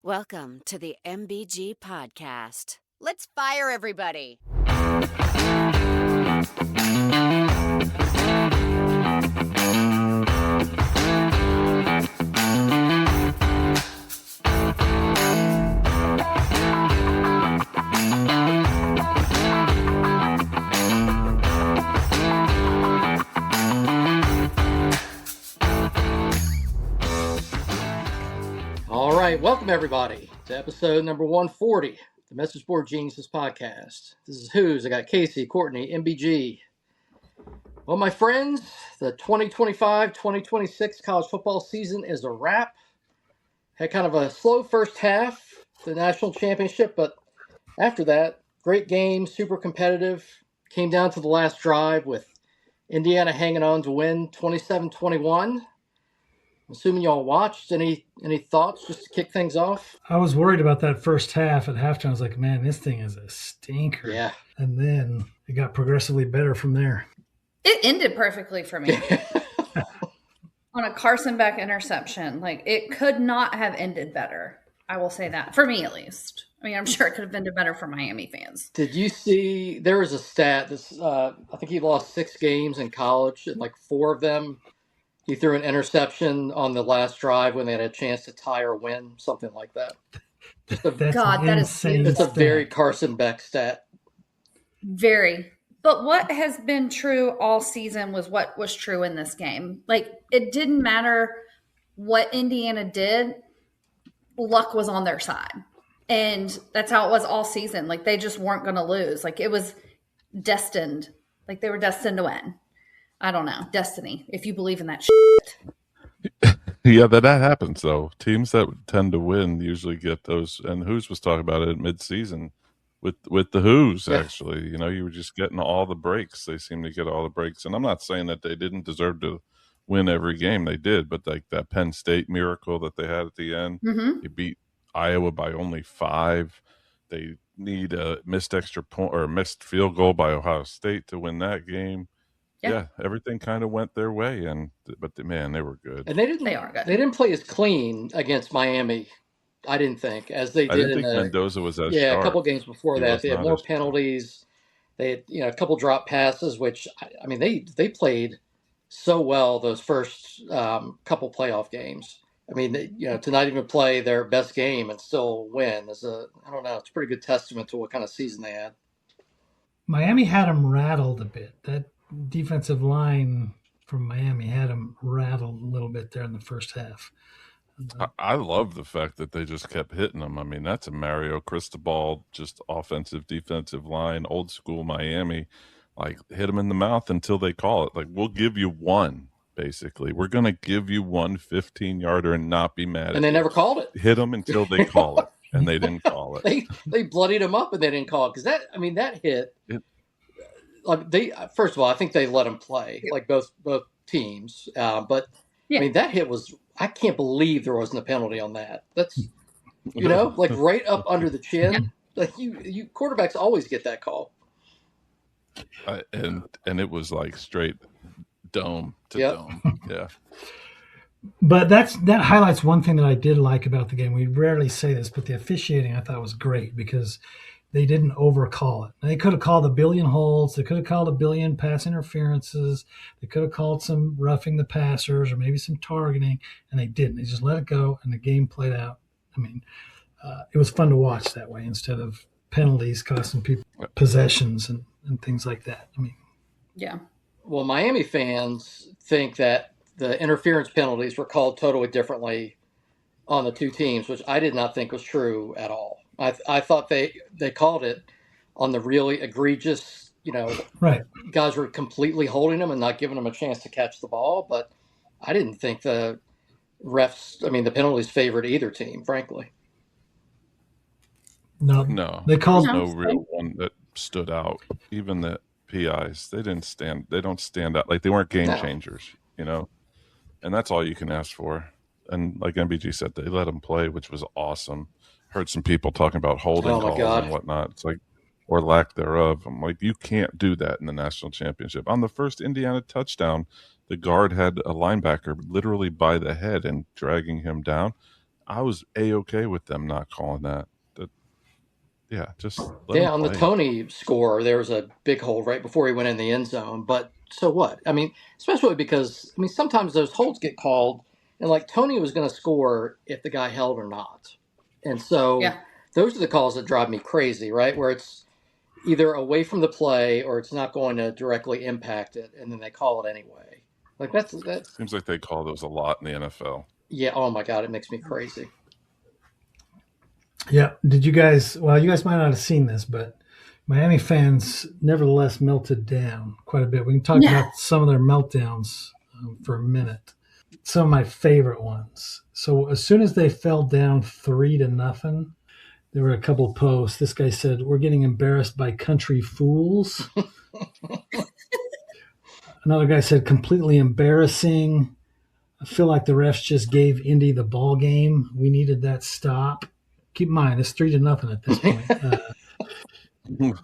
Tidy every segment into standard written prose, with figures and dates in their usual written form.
Welcome to the MBG Podcast. Let's fire everybody. All right, welcome everybody to episode number 140, the Message Board Geniuses podcast. This is Who's. I got Casey, Courtney, MBG. Well, my friends, the 2025-2026 college football season is a wrap. Had kind of a slow first half, the national championship, but after that, great game, super competitive. Came down to the last drive with Indiana hanging on to win 27-21. Assuming y'all watched, any thoughts just to kick things off? I was worried about that first half. At halftime, I was like, man, this thing is a stinker. Yeah. And then it got progressively better from there. It ended perfectly for me. On a Carson Beck interception. Like, it could not have ended better. I will say that. For me, at least. I mean, I'm sure it could have ended better for Miami fans. Did you see, there was a stat, I think he lost 6 games in college, and like 4 of them, he threw an interception on the last drive when they had a chance to tie or win, something like that. That is insane. It's a very Carson Beck stat. Very. But what has been true all season was what was true in this game. Like, it didn't matter what Indiana did. Luck was on their side. And that's how it was all season. Like, they just weren't going to lose. Like, it was destined. Like, they were destined to win. I don't know. Destiny, if you believe in that shit. Yeah, that happens, though. Teams that tend to win usually get those. And Who's was talking about it mid-season with the Who's, actually. You know, you were just getting all the breaks. They seem to get all the breaks. And I'm not saying that they didn't deserve to win every game. They did. But like that Penn State miracle that they had at the end, They beat Iowa by only 5. They need a missed extra point or a missed field goal by Ohio State to win that game. Yeah, everything kind of went their way, but man, they were good. And they are good. They didn't play as clean against Miami, I didn't think, as they did. I didn't think Mendoza was as sharp. A couple games before that. They had more penalties. They had a couple drop passes, which I mean they played so well those first couple playoff games. I mean, to not even play their best game and still win is I don't know. It's a pretty good testament to what kind of season they had. Miami had them rattled a bit. That defensive line from Miami had them rattled a little bit there in the first half. I love the fact that they just kept hitting them. I mean, that's a Mario Cristobal, just offensive, defensive line, old school Miami. Like, hit them in the mouth until they call it. Like, we'll give you one, basically. We're going to give you one 15-yarder and not be mad at And they never called it. Hit them until they call it, and they didn't call it. They bloodied them up, and they didn't call it. Because that hit first of all, I think they let them play, like both teams. But I mean, that hit was, I can't believe there wasn't a penalty on that. That's, like right up under the chin. Like you quarterbacks always get that call. And it was like straight dome to dome. Yeah. But that highlights one thing that I did like about the game. We rarely say this, but the officiating I thought was great because they didn't overcall it. They could have called a billion holds. They could have called a billion pass interferences. They could have called some roughing the passers or maybe some targeting, and they didn't. They just let it go, and the game played out. I mean, it was fun to watch that way instead of penalties costing people possessions and things like that. I mean, yeah. Well, Miami fans think that the interference penalties were called totally differently on the two teams, which I did not think was true at all. I thought they called it on the really egregious, right. Guys were completely holding them and not giving them a chance to catch the ball. But I didn't think the refs, the penalties favored either team, frankly. No. They called no real one that stood out. Even the PIs, they don't stand out. Like, they weren't game changers, and that's all you can ask for. And like MBG said, they let them play, which was awesome. Heard some people talking about holding calls and whatnot. It's like, or lack thereof. I'm like, you can't do that in the national championship. On the first Indiana touchdown, the guard had a linebacker literally by the head and dragging him down. I was A-okay with them not calling that. Just let Yeah, him on the play. Tony score, there was a big hole right before he went in the end zone. But so what? I mean, especially because sometimes those holds get called, and like Tony was going to score if the guy held or not, and so Yeah. those are the calls that drive me crazy, right? Where it's either away from the play or it's not going to directly impact it, and then they call it anyway. Like that's Seems like they call those a lot in the NFL. yeah. Oh my God, it makes me crazy. Yeah. Did you guys? Well, you guys might not have seen this, but Miami fans nevertheless melted down quite a bit. We can talk about some of their meltdowns for a minute. Some of my favorite ones. So as soon as they fell down 3-0, there were a couple of posts. This guy said, "We're getting embarrassed by country fools." Another guy said, "Completely embarrassing. I feel like the refs just gave Indy the ball game. We needed that stop." Keep in mind, it's 3-0 at this point.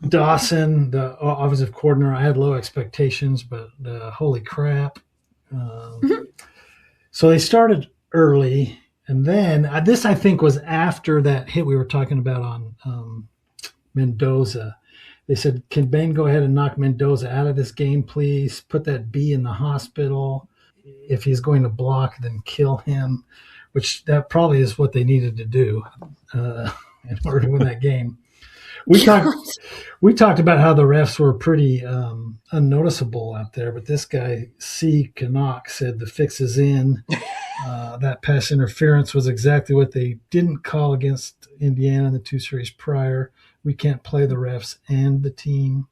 Dawson, the offensive coordinator, I had low expectations, but holy crap. So they started early, and then this, I think, was after that hit we were talking about on Mendoza. They said, "Can Ben go ahead and knock Mendoza out of this game, please? Put that B in the hospital. If he's going to block, then kill him," which that probably is what they needed to do in order to win that game. We talked about how the refs were pretty unnoticeable out there, but this guy, C. Canuck, said the fix is in. That pass interference was exactly what they didn't call against Indiana in the 2 series prior. We can't play the refs and the team.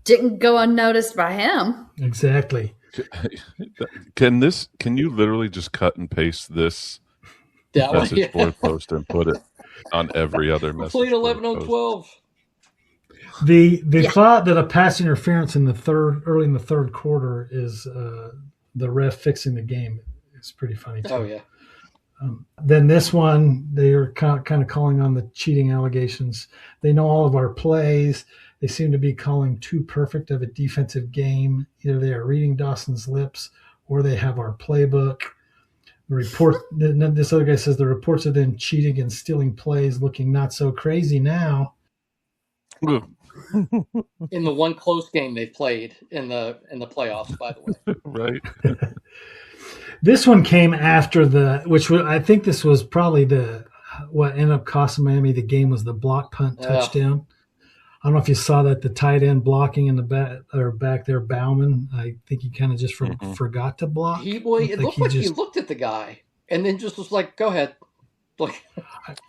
Didn't go unnoticed by him. Exactly. Can you literally just cut and paste this message board post and put it on every other message Complete board 11 on 12. They thought that a pass interference early in the third quarter is the ref fixing the game. It's pretty funny too. Oh yeah. Then this one, they are kind of calling on the cheating allegations. They know all of our plays. They seem to be calling too perfect of a defensive game. Either they are reading Dawson's lips or they have our playbook. This other guy says the reports of them cheating and stealing plays looking not so crazy now. In the one close game they played in the playoffs, by the way. Right. This one came after I think this was probably what ended up costing Miami the game was the block punt touchdown. I don't know if you saw that, the tight end blocking in the back there, Bauman. I think he kind of just forgot to block. It looked like he looked at the guy and then just was like, "Go ahead."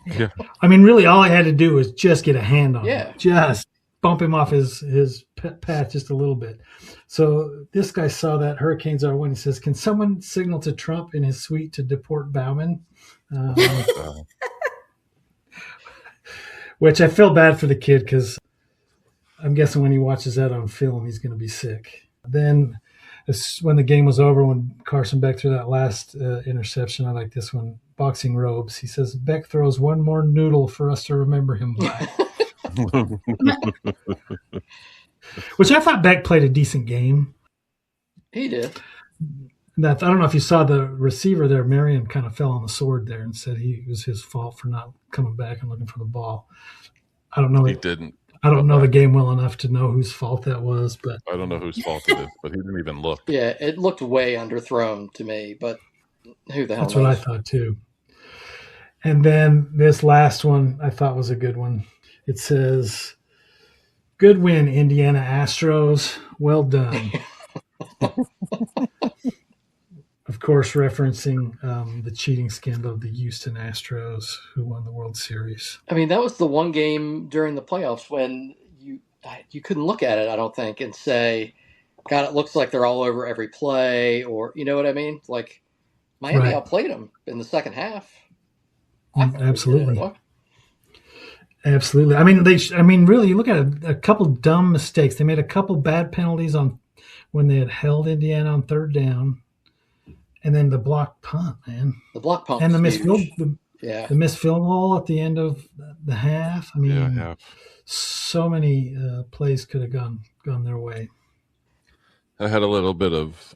Yeah. I mean, really, all I had to do was just get a hand on him. Yeah. Just bump him off his path just a little bit. So this guy saw that Hurricanes are winning. He says, "Can someone signal to Trump in his suite to deport Bauman?" Which I feel bad for the kid because I'm guessing when he watches that on film, he's going to be sick. Then when the game was over, when Carson Beck threw that last interception, I like this one, Boxing Robes. He says, "Beck throws one more noodle for us to remember him by." Which I thought Beck played a decent game. He did. I don't know if you saw the receiver there, Marion kind of fell on the sword there and said it was his fault for not coming back and looking for the ball. I don't know. He didn't. I don't know the game well enough to know whose fault that was, but I don't know whose fault it is, but he didn't even look. Yeah, it looked way underthrown to me, but who the hell that's knows? what I thought too. And then this last one I thought was a good one. It says, "Good win, Indiana Astros. Well done." Of course, referencing the cheating scandal of the Houston Astros, who won the World Series. I mean, that was the one game during the playoffs when you couldn't look at it, I don't think, and say, "God, it looks like they're all over every play," or you know what I mean? Like Miami outplayed them in the second half. Absolutely. Absolutely. I mean, really, you look at a couple dumb mistakes. They made a couple bad penalties when they had held Indiana on third down, and then the block punt, man. The block punt and the missed huge. the missed field goal at the end of the half. I mean, so many plays could have gone their way. I had a little bit of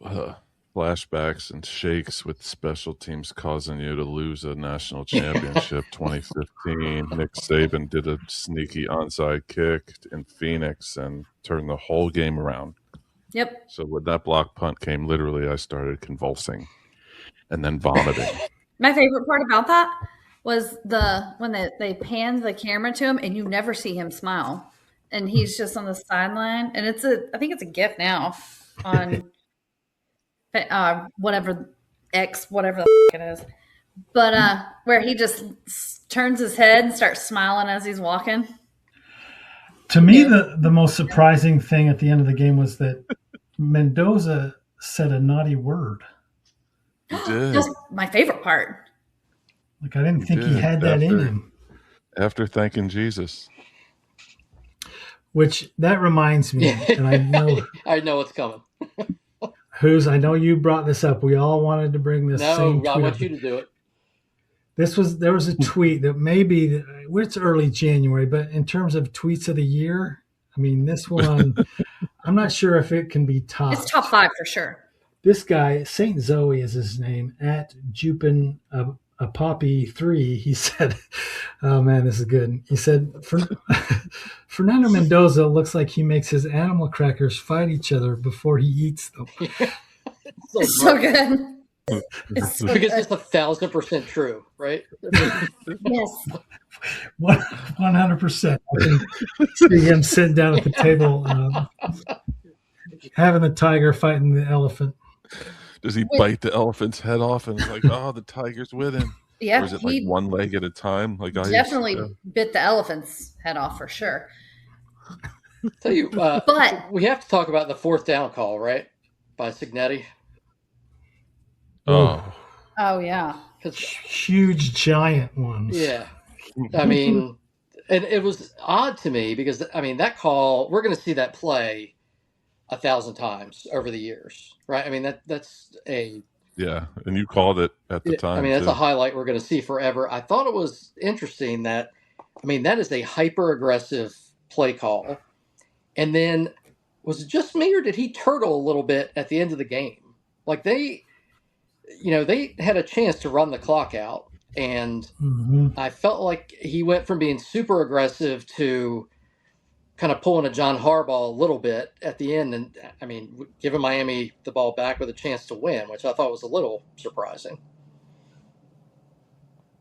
flashbacks and shakes with special teams causing you to lose a national championship 2015. Nick Saban did a sneaky onside kick in Phoenix and turned the whole game around. Yep. So when that block punt came, literally I started convulsing and then vomiting. My favorite part about that was when they panned the camera to him and you never see him smile. And he's just on the sideline. And I think it's a GIF now on whatever the it is. But where he just turns his head and starts smiling as he's walking. To me, the most surprising thing at the end of the game was that Mendoza said a naughty word. He did. That's my favorite part. Like, I didn't think he had that in him. After thanking Jesus. Which, that reminds me, and I know I know what's coming. I know you brought this up. We all wanted to bring this same tweet. I want you to do it. There was a tweet that maybe, it's early January, but in terms of tweets of the year, I mean, this one, I'm not sure if it can be topped. It's top 5 for sure. This guy, Saint Zoe is his name, at Jupin a Poppy 3, he said, oh man, this is good. He said, Fernando Mendoza looks like he makes his animal crackers fight each other before he eats them. It's so good. Because it's 1,000% true, right? Yes. 100%. I can see him sitting down at the table, having the tiger fighting the elephant. Does he bite the elephant's head off and it's like, oh, the tiger's with him? Yeah. Or is it like one leg at a time? Like I definitely bit the elephant's head off for sure. Tell you, but we have to talk about the 4th down call, right? By Signetti. Oh yeah. Huge giant ones. Yeah. I mean, and it was odd to me because, I mean, that call, we're going to see that play 1,000 times over the years, right? I mean, that's a... Yeah, and you called it at the time. I mean, that's a highlight we're going to see forever. I thought it was interesting that, I mean, that is a hyper-aggressive play call. And then, was it just me or did he turtle a little bit at the end of the game? Like they had a chance to run the clock out. And I felt like he went from being super aggressive to kind of pulling a John Harbaugh a little bit at the end. And, I mean, giving Miami the ball back with a chance to win, which I thought was a little surprising.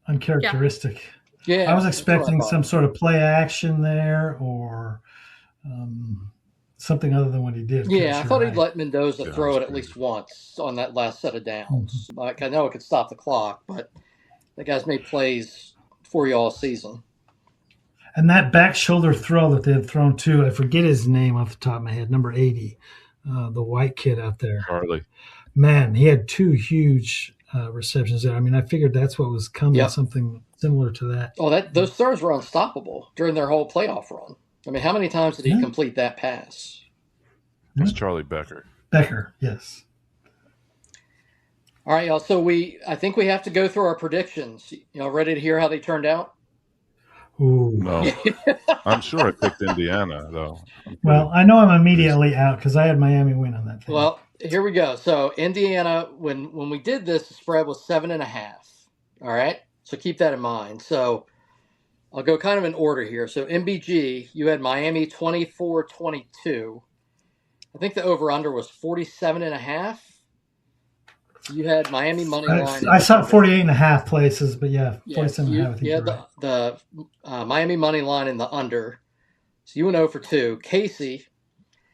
Uncharacteristic. Yeah. I was expecting some sort of play action there or something other than what he did. Yeah, I thought he'd let Mendoza throw it at least once on that last set of downs. Like, I know it could stop the clock, but the guy's made plays for you all season. And that back shoulder throw that they had thrown to, I forget his name off the top of my head, number 80, the white kid out there. Charlie. Man, he had 2 huge receptions there. I mean, I figured that's what was coming, something similar to that. Oh, those throws were unstoppable during their whole playoff run. I mean, how many times did he complete that pass? It was Charlie Becker. Becker, yes. All right, y'all. So I think we have to go through our predictions. Ready to hear how they turned out? Ooh. No. I'm sure I picked Indiana, though. Well, I know I'm immediately out because I had Miami win on that thing. Well, here we go. So Indiana, when we did this, the spread was 7.5. All right? So keep that in mind. So I'll go kind of in order here. So MBG, you had Miami 24-22. I think the over-under was 47.5. You had Miami money line. I saw 48.5 places, but 47.5. You had the Miami money line in the under. So you went 0 for 2. Casey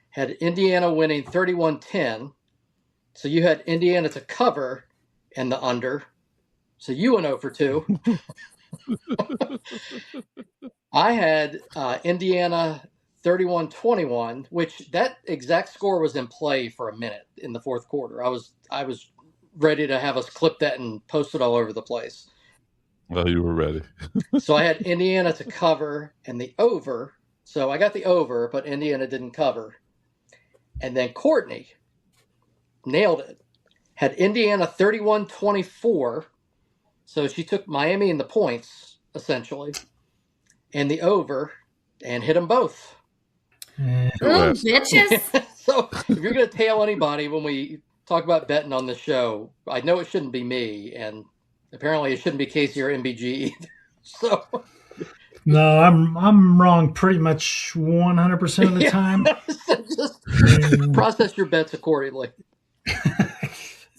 had Indiana winning 31-10. So you had Indiana to cover and the under. So you went 0 for 2. I had Indiana 31-21, which that exact score was in play for a minute in the 4th quarter. I was ready to have us clip that and post it all over the place. Well, you were ready. So I had Indiana to cover and the over. So I got the over, but Indiana didn't cover. And then Courtney nailed it. Had Indiana 31-24. So she took Miami in the points, essentially, and the over, and hit them both. Ooh, bitches. So if you're going to tail anybody when we talk about betting on the show, I know it shouldn't be me, and apparently it shouldn't be Casey or MBG either. So No, I'm wrong pretty much 100% of the time. So just process your bets accordingly.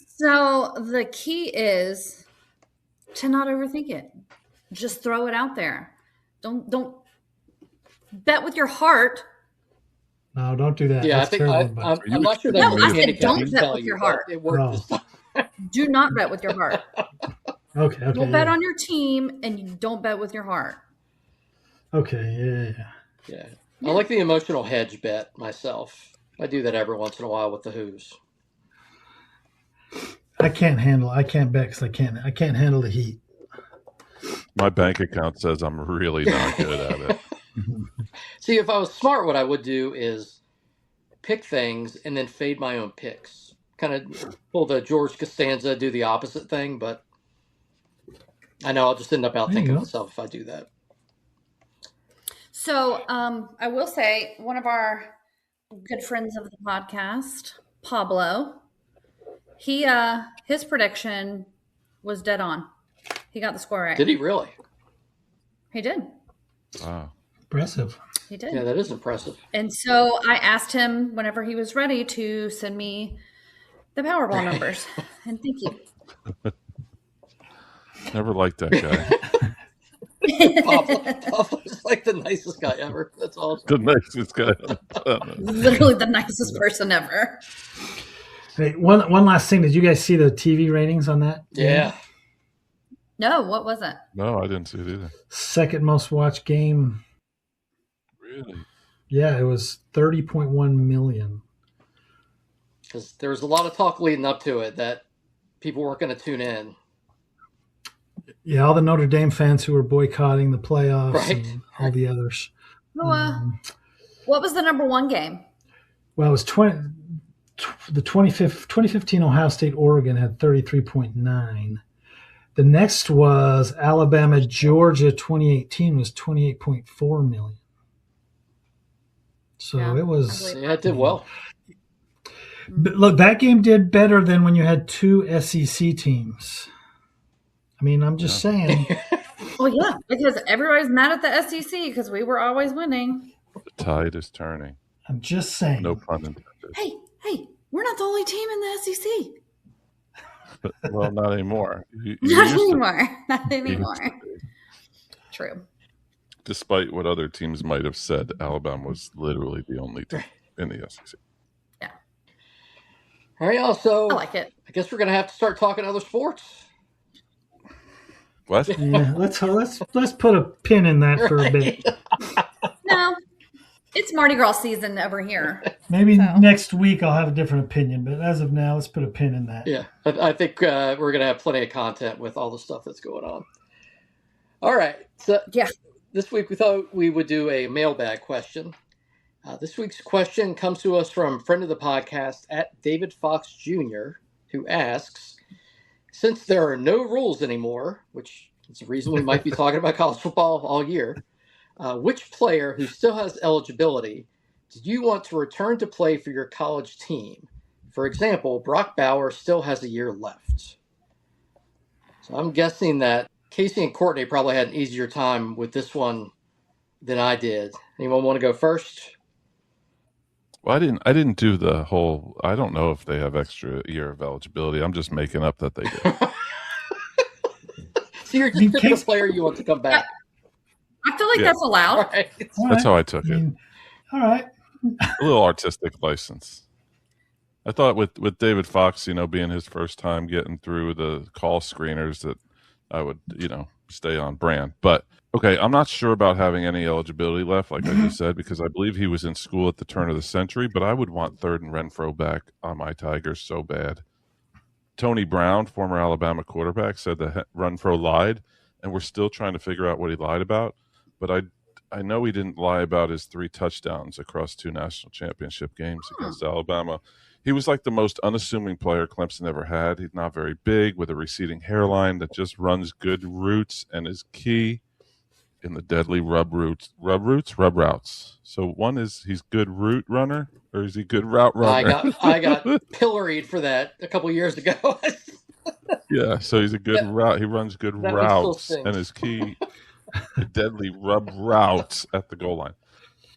So the key is to not overthink it. Just throw it out there. Don't bet with your heart. No, don't do that. Yeah, That's I think terrible, but- I'm not sure that No, I said handicap don't can bet tell with you, your but heart. It worked this time. Do not bet with your heart. Okay. Don't bet on your team, and you don't bet with your heart. Okay, yeah. I like the emotional hedge bet myself. I do that every once in a while with the Who's. I can't bet because I can't handle the heat. My bank account says I'm really not good at it. See, if I was smart, what I would do is pick things and then fade my own picks. Kind of pull the George Costanza, do the opposite thing, but I know I'll just end up outthinking myself if I do that. So I will say one of our good friends of the podcast, Pablo, his prediction was dead on. He got the score right. Did he really? He did. Wow. Impressive. He did. Yeah, that is impressive. And so I asked him whenever he was ready to send me the Powerball numbers. And thank you. Never liked that guy. Pablo's like the nicest guy ever. That's awesome. The nicest guy. Literally the nicest person ever. Hey, one last thing. Did you guys see the TV ratings on that? Yeah. No, what was it? No, I didn't see it either. Second most watched game. Really? Yeah, it was 30.1 million. Because there was a lot of talk leading up to it that people weren't going to tune in. Yeah, all the Notre Dame fans who were boycotting the playoffs Right. and all the others. Well, what was the number one game? Well, it was 2015 Ohio State Oregon had 33.9. The next was Alabama Georgia 2018 was 28.4 million. So Yeah, it was. Yeah, it did well. But look, that game did better than when you had two SEC teams. I mean, I'm just saying. Well, yeah, because everybody's mad at the SEC because we were always winning. The tide is turning. I'm just saying. No pun intended. Hey, we're not the only team in the SEC. But, well, not anymore. You Not used to- anymore. Not you used anymore. to be. True. Despite what other teams might have said, Alabama was literally the only team in the SEC. Yeah. All right, also, I like it. I guess we're going to have to start talking other sports. What? Yeah, let's put a pin in that for a bit. No, it's Mardi Gras season over here. Maybe So. next week I'll have a different opinion, but as of now, let's put a pin in that. Yeah, I think we're going to have plenty of content with all the stuff that's going on. All right, so Yeah. this week we thought we would do a mailbag question. This week's question comes to us from friend of the podcast at David Fox Jr., who asks, since there are no rules anymore, which is the reason we might be talking about college football all year, which player who still has eligibility do you want to return to play for your college team? For example, Brock Bauer still has a year left. So I'm guessing that Casey and Courtney probably had an easier time with this one than I did. Anyone want to go first? Well, I didn't do the whole. I don't know if they have extra year of eligibility. I'm just making up that they do. So you're just picking a player you want to come back. I feel like Yeah. that's allowed. All right. All That's right. how I took it. All right. A little artistic license. I thought with David Fox, being his first time getting through the call screeners, that I would, stay on brand. But okay, I'm not sure about having any eligibility left, like I just said, because I believe he was in school at the turn of the century. But I would want Third and Renfro back on my Tigers so bad. Tony Brown, former Alabama quarterback, said that Renfro lied, and we're still trying to figure out what he lied about. But I know he didn't lie about his 3 touchdowns across 2 national championship games against Alabama. He was like the most unassuming player Clemson ever had. He's not very big, with a receding hairline that just runs good routes and is key. in the deadly rub routes. So one is he's good route runner, or is he good route runner? I got pilloried for that a couple years ago. Yeah, so he's a good route. He runs good That one still routes, and stings. his key, deadly rub routes at the goal line.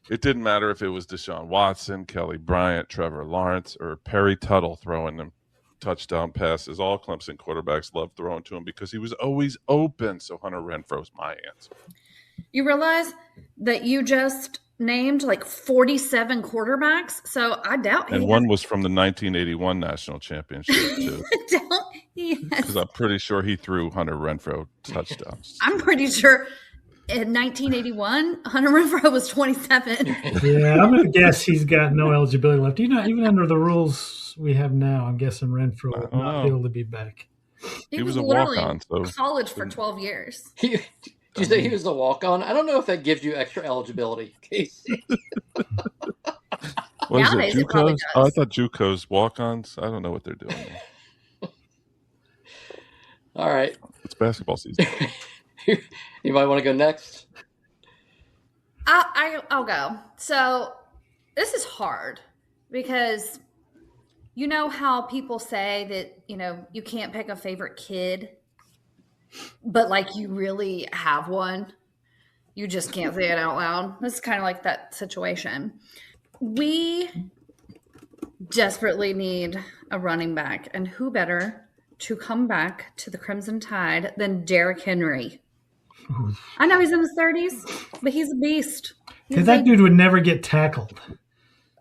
It didn't matter if it was Deshaun Watson, Kelly Bryant, Trevor Lawrence, or Perry Tuttle throwing them touchdown passes. All Clemson quarterbacks loved throwing to him because he was always open. So Hunter Renfro's my answer. You realize that you just named like 47 quarterbacks, so I doubt. And one was from the 1981 national championship too. Because I'm pretty sure he threw Hunter Renfro touchdowns. I'm pretty sure in 1981, Hunter Renfro was 27. Yeah, I'm going to guess he's got no eligibility left. Even under the rules we have now, I'm guessing Renfro will not be able to be back. He was a walk-on. So college for 12 years. Did you say he was a walk-on? I don't know if that gives you extra eligibility, Casey. What is it, JUCOs? Oh, I thought JUCOs walk-ons. I don't know what they're doing there. All right. It's basketball season. You might want to go next. I'll go. So this is hard because you know how people say that, you can't pick a favorite kid, but like you really have one. You just can't say it out loud. This is kind of like that situation. We desperately need a running back, and who better to come back to the Crimson Tide than Derrick Henry? I know he's in his 30s, but he's a beast. That dude would never get tackled.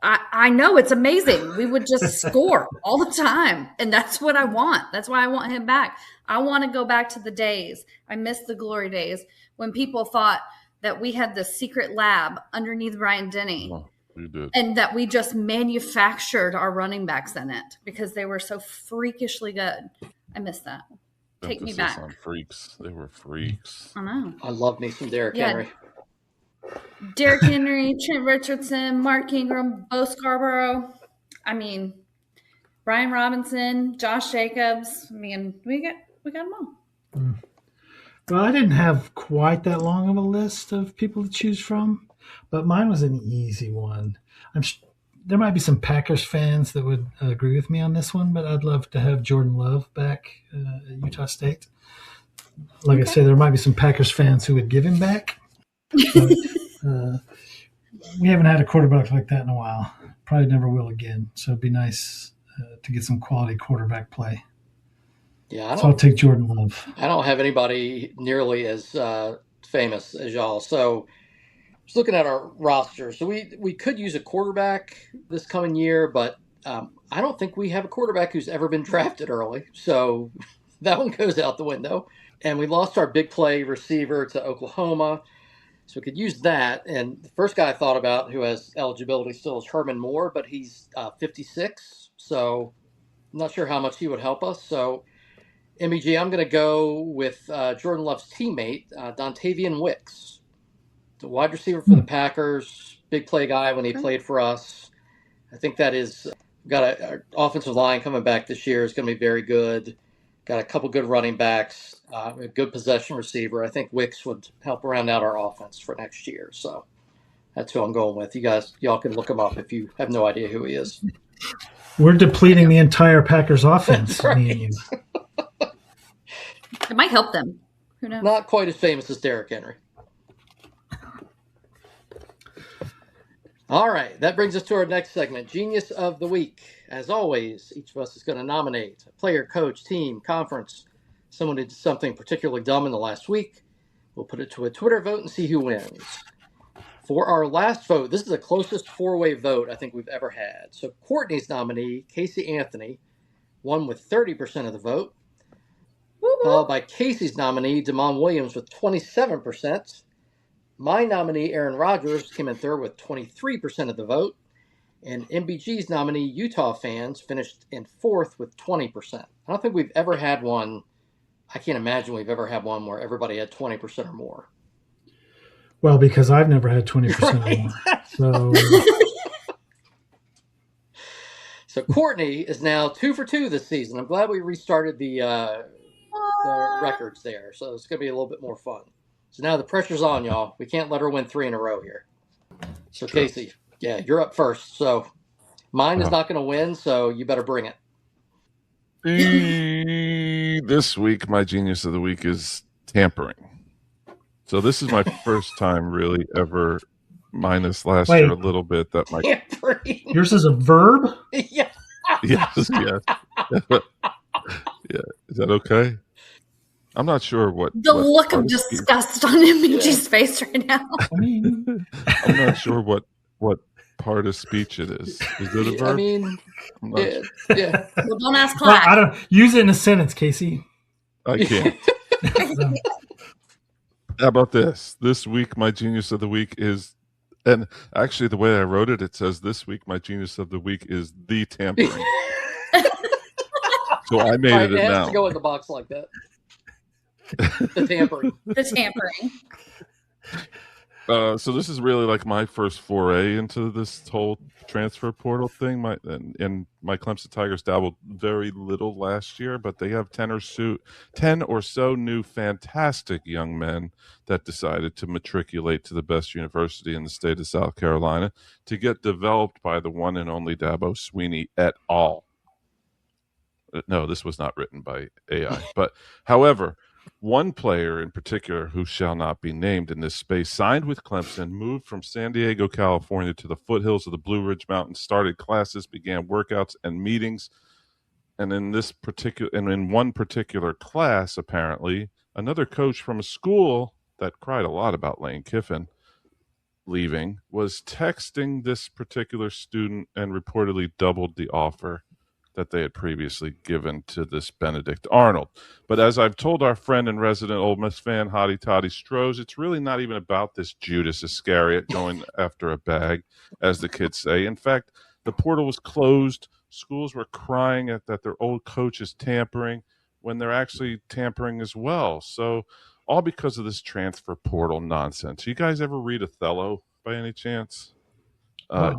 I know, it's amazing. We would just score all the time, and that's what I want. That's why I want him back. I want to go back to the days. I miss the glory days when people thought that we had this secret lab underneath Ryan Denny. Oh, we did. And that we just manufactured our running backs in it because they were so freakishly good. I miss that. Take me back. On freaks. They were freaks. I know. I love me some Derrick Henry. Derrick Henry, Trent Richardson, Mark Ingram, Bo Scarborough. I mean, Brian Robinson, Josh Jacobs. I mean, we got them all. Well, I didn't have quite that long of a list of people to choose from, but mine was an easy one. There might be some Packers fans that would agree with me on this one, but I'd love to have Jordan Love back at Utah State. Like I said, there might be some Packers fans who would give him back. But, we haven't had a quarterback like that in a while. Probably never will again. So it'd be nice to get some quality quarterback play. Yeah, so I'll take Jordan Love. I don't have anybody nearly as famous as y'all. So just looking at our roster, so we could use a quarterback this coming year, but I don't think we have a quarterback who's ever been drafted early. So that one goes out the window. And we lost our big play receiver to Oklahoma. So we could use that. And the first guy I thought about who has eligibility still is Herman Moore, but he's 56. So I'm not sure how much he would help us. So MBG, I'm going to go with Jordan Love's teammate, Dontavian Wicks. The wide receiver for the Packers, big play guy when he played for us. I think that is, got our offensive line coming back this year is going to be very good. Got a couple good running backs, a good possession receiver. I think Wicks would help round out our offense for next year. So that's who I'm going with. Y'all can look him up if you have no idea who he is. We're depleting the entire Packers offense. Right. It might help them. Who knows? Not quite as famous as Derrick Henry. All right, that brings us to our next segment, Genius of the Week. As always, each of us is going to nominate a player, coach, team, conference, someone who did something particularly dumb in the last week. We'll put it to a Twitter vote and see who wins. For our last vote, this is the closest four-way vote I think we've ever had. So Courtney's nominee, Casey Anthony, won with 30% of the vote, followed by Casey's nominee, Damon Williams, with 27%. My nominee, Aaron Rodgers, came in third with 23% of the vote. And MBG's nominee, Utah fans, finished in fourth with 20%. I don't think we've ever had one. I can't imagine we've ever had one where everybody had 20% or more. Well, because I've never had 20% or more. So Courtney is now 2 for 2 this season. I'm glad we restarted the records there. So it's going to be a little bit more fun. So now the pressure's on, y'all. We can't let her win 3 in a row here. So, True. Casey, yeah, you're up first. So mine is not going to win, so you better bring it. This week, my genius of the week is tampering. So this is my first time really ever, minus last year a little bit, that my Tampering. Yours is a verb? Yeah. yes. Yeah. Is that okay? I'm not sure what The what look part of speech- disgust on MBG's face right now. I mean, I'm not sure what part of speech it is. Is it a verb? I mean, I'm not sure. yeah. Well, don't ask well, Clack. I don't use it in a sentence, Casey. I can't. How about this? This week, my genius of the week is, and actually the way I wrote it, it says this week, my genius of the week is the tampering. So I made Right, it it has now. to go in the box like that. The tampering. The tampering. So this is really like my first foray into this whole transfer portal thing. And my Clemson Tigers dabbled very little last year, but they have 10 or so new fantastic young men that decided to matriculate to the best university in the state of South Carolina to get developed by the one and only Dabo Sweeney et al. No, this was not written by AI. But however, one player in particular, who shall not be named in this space, signed with Clemson, moved from San Diego, California to the foothills of the Blue Ridge Mountains, started classes, began workouts and meetings. And in one particular class, apparently, another coach from a school that cried a lot about Lane Kiffin leaving was texting this particular student and reportedly doubled the offer that they had previously given to this Benedict Arnold. But as I've told our friend and resident Ole Miss fan, Hottie Toddy Strohs, it's really not even about this Judas Iscariot going after a bag, as the kids say. In fact, the portal was closed. Schools were crying that their old coach is tampering when they're actually tampering as well. So all because of this transfer portal nonsense. You guys ever read Othello by any chance?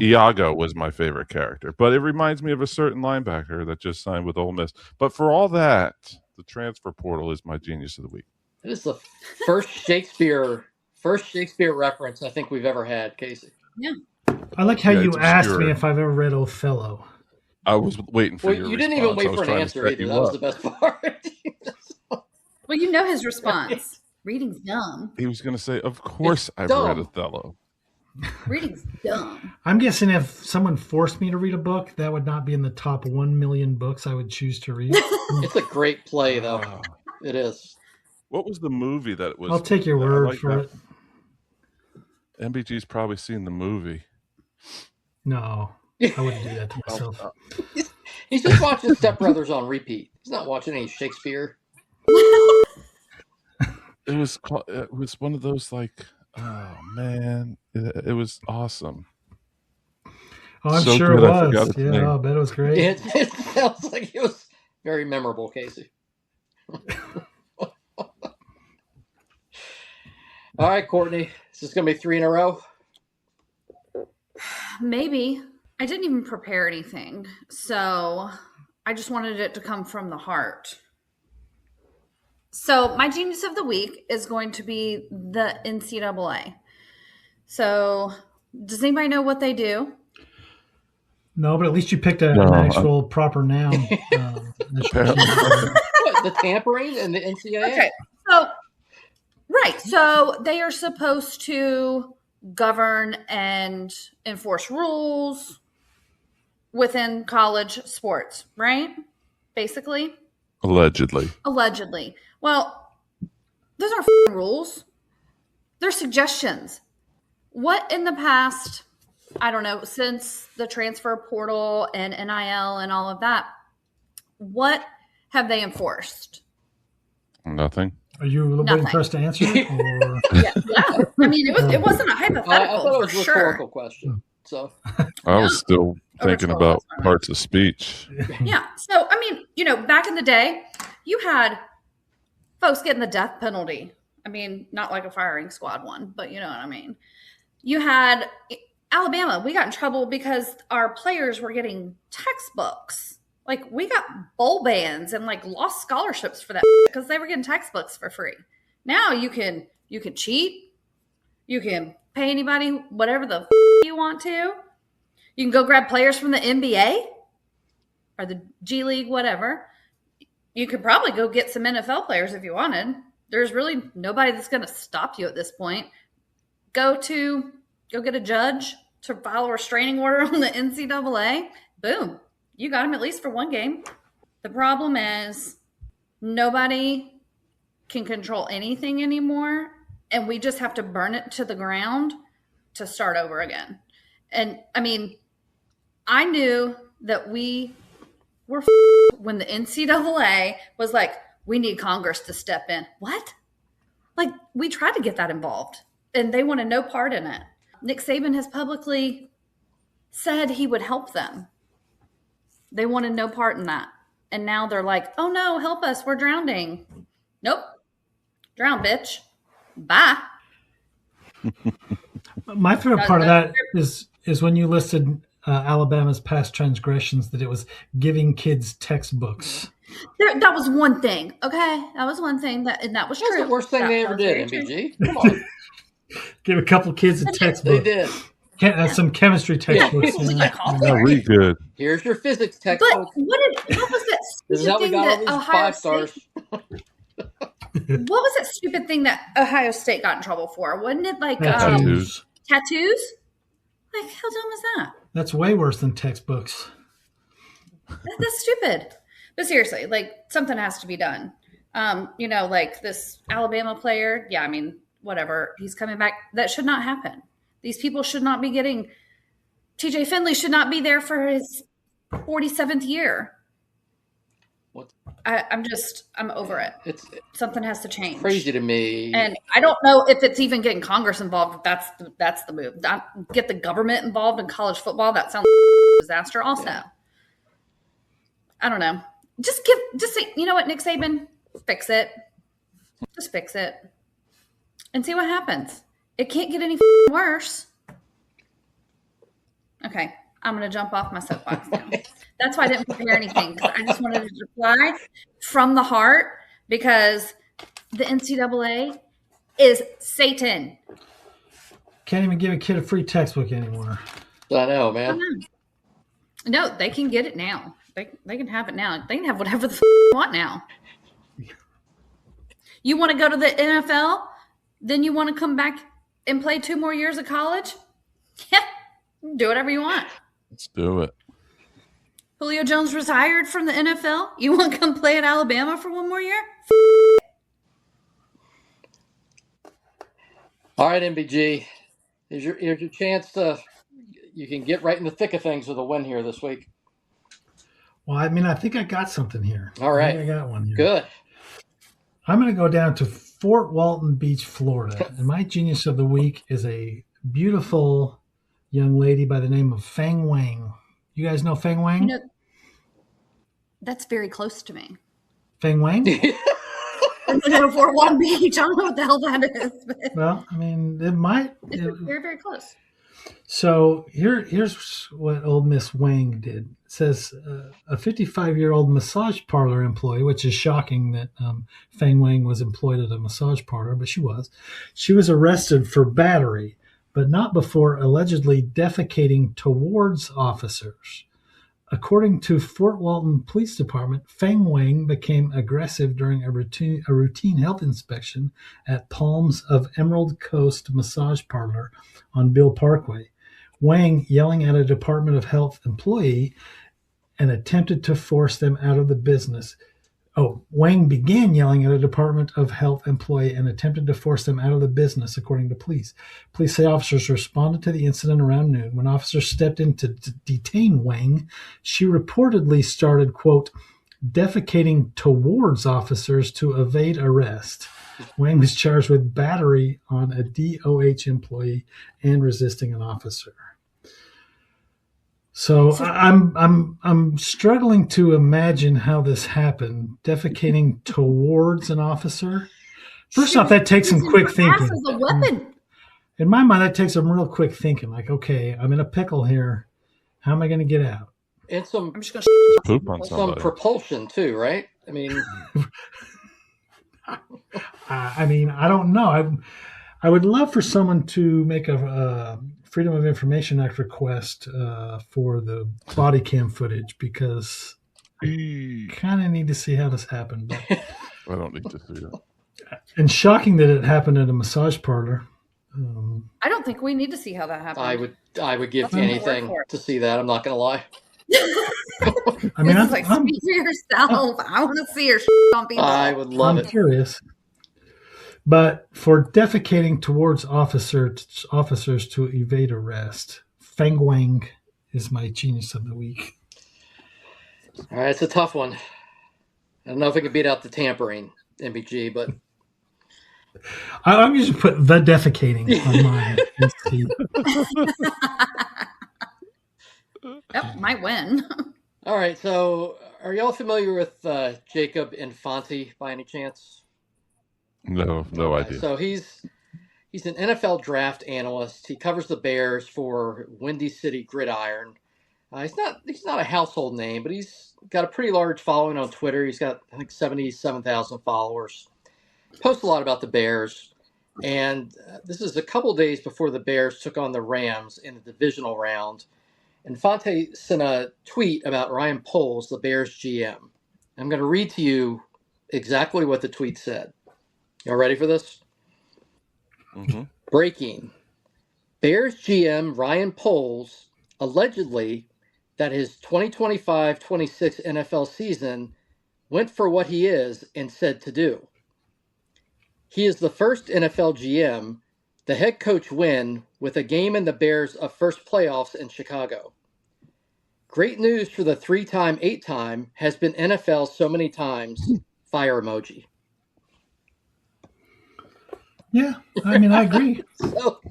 Iago was my favorite character, but it reminds me of a certain linebacker that just signed with Ole Miss. But for all that, the transfer portal is my genius of the week. It is the first Shakespeare reference I think we've ever had, Casey. Yeah. I like how Yeah, you it's asked obscure. me if I've ever read Othello. I was waiting for Well, your you didn't response. even I wait was for an trying to answer set either. you That was up. the best part. Well, you know his response. Reading's dumb. He was going to say, of course I've dumb. read Othello. Reading's dumb. I'm guessing if someone forced me to read a book, that would not be in the top 1 million books I would choose to read. It's a great play, though. Oh. It is. What was the movie that was? I'll take your I word like for that. it. MBG's probably seen the movie. No, I wouldn't do that to myself. He's just watching Step Brothers on repeat. He's not watching any Shakespeare. It was one of those like, oh man, it was awesome. Oh, I'm So sure good, it I forgot was. its Yeah, name. I bet it was great. It sounds like it was very memorable, Casey. All right, Courtney. Is this going to be 3 in a row? Maybe. I didn't even prepare anything. So I just wanted it to come from the heart. So my genius of the week is going to be the NCAA. So does anybody know what they do? No, but at least you picked an actual proper noun. What, the tampering and the NCAA? Okay. So, right. So they are supposed to govern and enforce rules within college sports, right? Basically. Allegedly. Well, those aren't rules. They're suggestions. What in the past, I don't know, since the transfer portal and NIL and all of that, what have they enforced? Nothing. Are you waiting for us to answer? Or? Yeah. I mean, it wasn't a hypothetical I thought it was for a sure. rhetorical question. So I was still thinking Original, about that's parts of speech. Yeah. So, I mean, back in the day, you had folks getting the death penalty. I mean, not like a firing squad one, but you know what I mean. You had Alabama. We got in trouble because our players were getting textbooks. Like, we got bowl bans and, like, lost scholarships for that because they were getting textbooks for free. Now you can You can cheat. You can pay anybody whatever the you want to. You can go grab players from the NBA or the G League, whatever. You could probably go get some NFL players if you wanted. There's really nobody that's going to stop you at this point. Go get a judge to file a restraining order on the NCAA. Boom. You got him at least for one game. The problem is nobody can control anything anymore, and we just have to burn it to the ground to start over again. And I mean, I knew that we were when the NCAA was like, we need Congress to step in. What? Like, we tried to get that involved, and they wanted no part in it. Nick Saban has publicly said he would help them. They wanted no part in that. And now they're like, oh no, help us, we're drowning. Nope. Drown, bitch. Bye. My favorite part of that is when you listed Alabama's past transgressions, that it was giving kids textbooks. That was one thing, okay? That was one thing, and that was true. That's the worst thing they ever did, MBG. Come on. Give a couple kids a textbook. They did. Some chemistry textbooks. Really good. Here's your physics textbook. But what was that This is how we stupid thing got all that these Ohio 5 stars. What was that stupid thing that Ohio State got in trouble for? Wasn't it like Tattoos. Tattoos? Like, how dumb is that? That's way worse than textbooks. That's stupid. But seriously, like, something has to be done. Like this Alabama player, yeah, I mean, whatever. He's coming back. That should not happen. These people should not be getting – TJ Finley should not be there for his 47th year. What? I'm over it. Something has to change. Crazy to me. And I don't know if it's even getting Congress involved. That's the move. Get the government involved in college football. That sounds like a disaster also. Yeah. I don't know. Just say, you know what, Nick Saban, fix it. Just fix it. And see what happens. It can't get any worse. Okay, I'm going to jump off my soapbox now. That's why I didn't prepare anything, because I just wanted to reply from the heart, because the NCAA is Satan. Can't even give a kid a free textbook anymore. I know, man. No, they can get it now. They can have it now. They can have whatever the they want now. You want to go to the NFL? Then you want to come back and play 2 more years of college? Yeah, do whatever you want. Let's do it. Julio Jones retired from the NFL. You want to come play at Alabama for 1 more year? All right, MBG. Here's your chance you can get right in the thick of things with a win here this week. Well, I mean, I think I got something here. All right. I got one here. Good. I'm going to go down to Fort Walton Beach, Florida. And my genius of the week is a beautiful young lady by the name of Feng Wang. You guys know Feng Wang? You know, that's very close to me. Feng Wang? Fort Walton Beach. I don't know what the hell that is. But well, I mean, it's very, very close. So here's what old Miss Wang did. It says a 55-year-old massage parlor employee, which is shocking that Feng Wang was employed at a massage parlor, but she was. She was arrested for battery, but not before allegedly defecating towards officers. According to Fort Walton Police Department, Feng Wang became aggressive during a routine health inspection at Palms of Emerald Coast Massage Parlor on Bill Parkway. Wang, yelling at a Department of Health employee, and attempted to force them out of the business. Wang began yelling at a Department of Health employee and attempted to force them out of the business, according to police. Police say officers responded to the incident around noon. When officers stepped in to detain Wang, she reportedly started, quote, defecating towards officers to evade arrest. Wang was charged with battery on a DOH employee and resisting an officer. So I'm struggling to imagine how this happened. Defecating towards an officer. First off, that takes some quick thinking. As a weapon. In my mind, that takes some real quick thinking. Like, okay, I'm in a pickle here. How am I going to get out? And poop on some somebody. propulsion too, right? I mean, I mean, I don't know. I would love for someone to make a Freedom of Information Act request for the body cam footage because I kind of need to see how this happened. But, I don't need to see that. and shocking that it happened at a massage parlor. I don't think we need to see how that happened. I would give That's what the anything word for it. to see that. I'm not going to lie. I mean, This is like, speak for yourself. I want to see your shit on people. I would love I'm it. curious. But for defecating towards officers to evade arrest, Feng Wang is my genius of the week. All right, it's a tough one. I don't know if it could beat out the tampering, MBG, but I'm just put the defecating on mine. Yep, might win. all right. So, are y'all familiar with Jacob Infante by any chance? No idea. So he's an NFL draft analyst. He covers the Bears for Windy City Gridiron. He's not a household name, but he's got a pretty large following on Twitter. He's got, I think, 77,000 followers. Posts a lot about the Bears. And this is a couple days before the Bears took on the Rams in the divisional round. Infante sent a tweet about Ryan Poles, the Bears GM. I'm going to read to you exactly what the tweet said. Y'all ready for this? Mm-hmm. Breaking. Bears GM Ryan Poles allegedly that his 2025-26 NFL season went for what he is and said to do. He is the first NFL GM, the head coach win with a game in the Bears of first playoffs in Chicago. Great news for the 3-time, 8-time has been NFL so many times. Fire emoji. Yeah, I mean, I agree. So,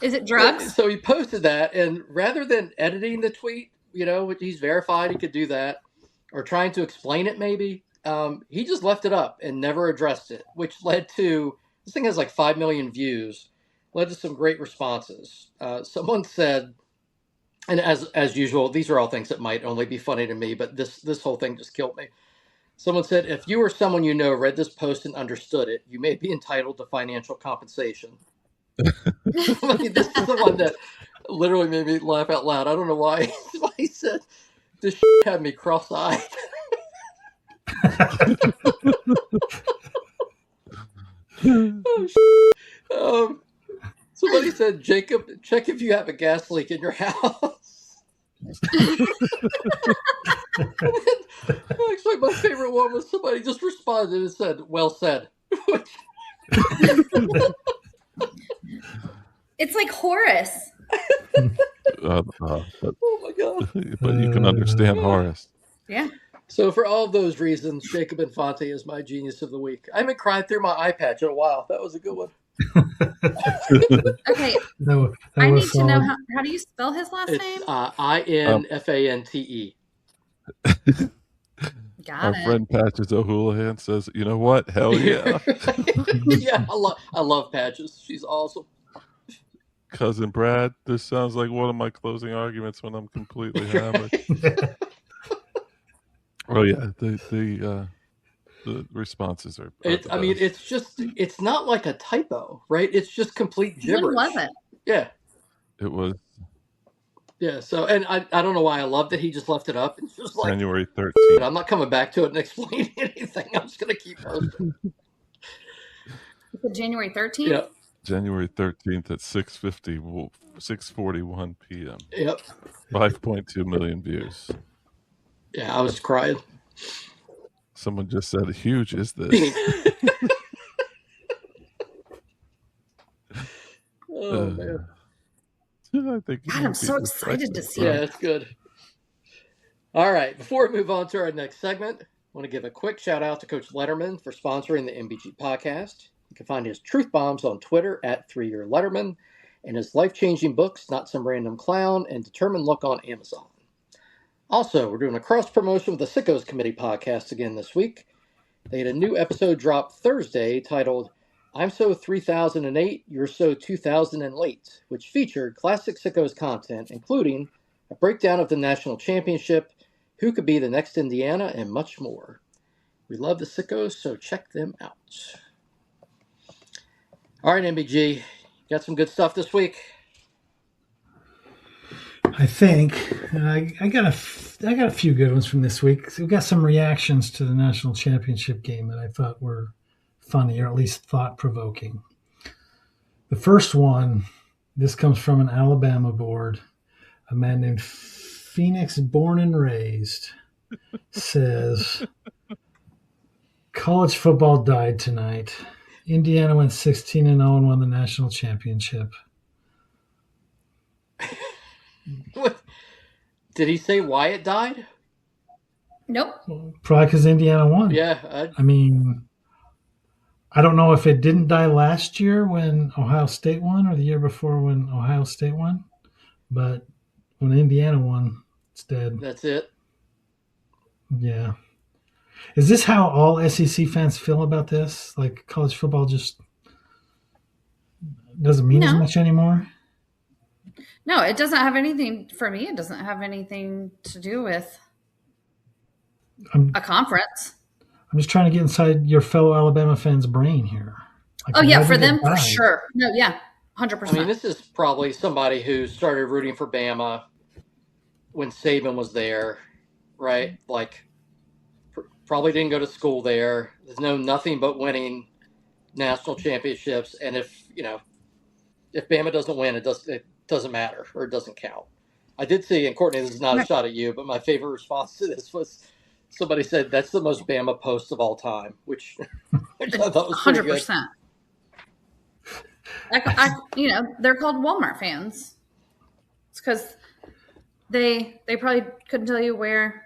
Is it drugs? So he posted that, and rather than editing the tweet, he's verified he could do that, or trying to explain it maybe, he just left it up and never addressed it, which led to, this thing has like 5 million views, led to some great responses. Someone said, and as usual, these are all things that might only be funny to me, but this whole thing just killed me. Someone said, if you or someone you know read this post and understood it, you may be entitled to financial compensation. I mean, this is the one that literally made me laugh out loud. I don't know why he said, this shit had me cross-eyed. Somebody said, Jacob, check if you have a gas leak in your house. Actually, my favorite one was somebody just responded and said, well said. It's like Horace. Oh my God. But you can understand Horace. Yeah. So for all of those reasons, Jacob Infante is my genius of the week. I haven't cried through my iPad in a while. That was a good one. Okay. I need to know how do you spell his last name? Infante. Our friend Patches O'Houlihan says, you know what? Hell yeah. Yeah, I love Patches. She's awesome. Cousin Brad, this sounds like one of my closing arguments when I'm completely hammered. Oh yeah, the responses are. I mean, it's not like a typo, right? It's just complete gibberish. When was it? Yeah, it was. Yeah. So, and I don't know why I loved it. He just left it up. It's just like January 13th. I'm not coming back to it and explaining anything. I'm just gonna keep posting. January 13th. Yeah. January 13th at 6:41 p.m. Yep. 5.2 million views. Yeah, I was crying. Someone just said, huge is this? Oh, man. I think God, I'm so excited to see it. Yeah, it's good. All right, before we move on to our next segment, I want to give a quick shout out to Coach Letterman for sponsoring the MBG podcast. You can find his truth bombs on Twitter at 3Year Letterman and his life-changing books, Not Some Random Clown and Determined Look on Amazon. Also, we're doing a cross-promotion with the Sickos Committee podcast again this week. They had a new episode drop Thursday titled, I'm So 3008, You're So 2000 and Late, which featured classic Sickos content, including a breakdown of the national championship, who could be the next Indiana, and much more. We love the sickos, so check them out. All right, MBG, got some good stuff this week. I think I got a few good ones from this week. So we got some reactions to the national championship game that I thought were funny, or at least thought provoking. The first one, this comes from an Alabama board. A man named Phoenix, born and raised, says, college football died tonight. Indiana went 16-0 and won the national championship. What? Did he say why it died? Nope. Probably because Indiana won. Yeah. I mean, I don't know if it didn't die last year when Ohio State won or the year before when Ohio State won, but when Indiana won, it's dead. That's it. Yeah. Is this how all SEC fans feel about this? Like college football just doesn't mean as much anymore? No, it doesn't have anything, for me, it doesn't have anything to do with a conference. I'm just trying to get inside your fellow Alabama fans' brain here. Like, oh, yeah, for them, for sure. No, yeah, 100%. I mean, this is probably somebody who started rooting for Bama when Saban was there, right? Like, probably didn't go to school there. There's nothing but winning national championships. And if Bama doesn't win, it doesn't matter, or it doesn't count. I did see, and Courtney, this is not a shot at you, but my favorite response to this was somebody said, that's the most Bama post of all time, which I thought was 100%. They're called Walmart fans. It's because they probably couldn't tell you where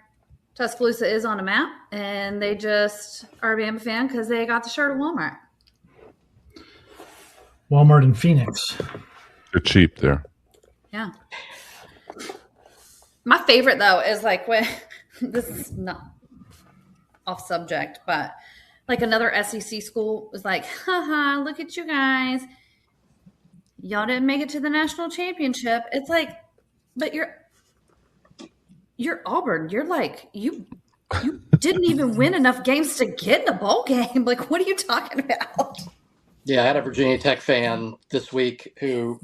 Tuscaloosa is on a map, and they just are a Bama fan because they got the shirt at Walmart. Walmart in Phoenix. They're cheap there. Yeah. My favorite, though, is like when this is not off subject, but like another SEC school was like, haha, look at you guys. Y'all didn't make it to the national championship. It's like, but you're Auburn. You're like, you didn't even win enough games to get in a bowl game. Like, what are you talking about? Yeah, I had a Virginia Tech fan this week who